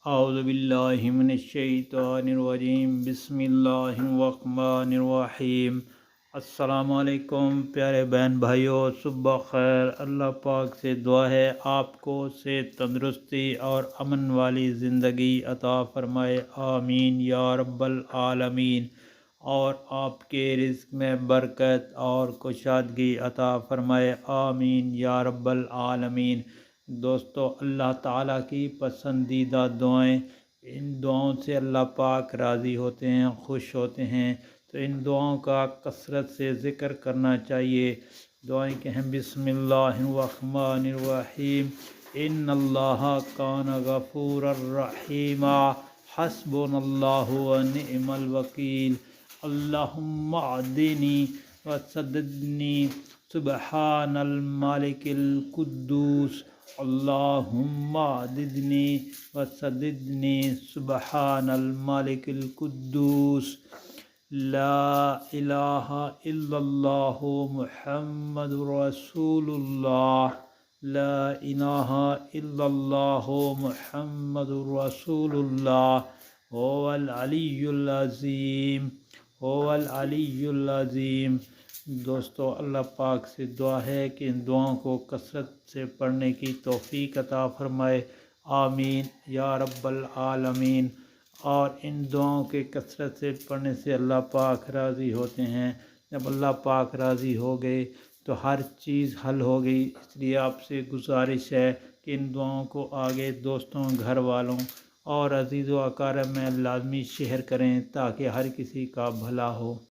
اعوذ باللہ من الشیطان الرجیم بسم اللہ الرحمن الرحیم۔ السلام علیکم پیارے بہن بھائیوں، صبح خیر۔ اللہ پاک سے دعا ہے آپ کو صحت، تندرستی اور امن والی زندگی عطا فرمائے، آمین یا رب العالمین، اور آپ کے رزق میں برکت اور کشادگی عطا فرمائے، آمین یا رب العالمین۔ دوستو، اللہ تعالیٰ کی پسندیدہ دعائیں، ان دعاؤں سے اللہ پاک راضی ہوتے ہیں، خوش ہوتے ہیں، تو ان دعاؤں کا کثرت سے ذکر کرنا چاہیے۔ دعائیں کہ ہیں بسم اللہ الرحمن الرحیم، ان اللہ کان غفور الرحیم، حسبنا اللہ ونعم الوکیل، اللہم اعدنی وسددنی سبحان المالک القدوس، اللہم اعددنی وسددنی سبحان المالک القدوس، لا الہ الا اللہ محمد رسول اللہ، لا الہ الا اللہ محمد رسول اللہ، هو العلی العظیم، هو العلی العظیم۔ دوستو، اللہ پاک سے دعا ہے کہ ان دعاؤں کو کثرت سے پڑھنے کی توفیق عطا فرمائے، آمین یا رب العالمین۔ اور ان دعاؤں کے کثرت سے پڑھنے سے اللہ پاک راضی ہوتے ہیں۔ جب اللہ پاک راضی ہو گئے تو ہر چیز حل ہو گئی۔ اس لیے آپ سے گزارش ہے کہ ان دعاؤں کو آگے دوستوں، گھر والوں اور عزیز و اقارب میں لازمی شیئر کریں تاکہ ہر کسی کا بھلا ہو۔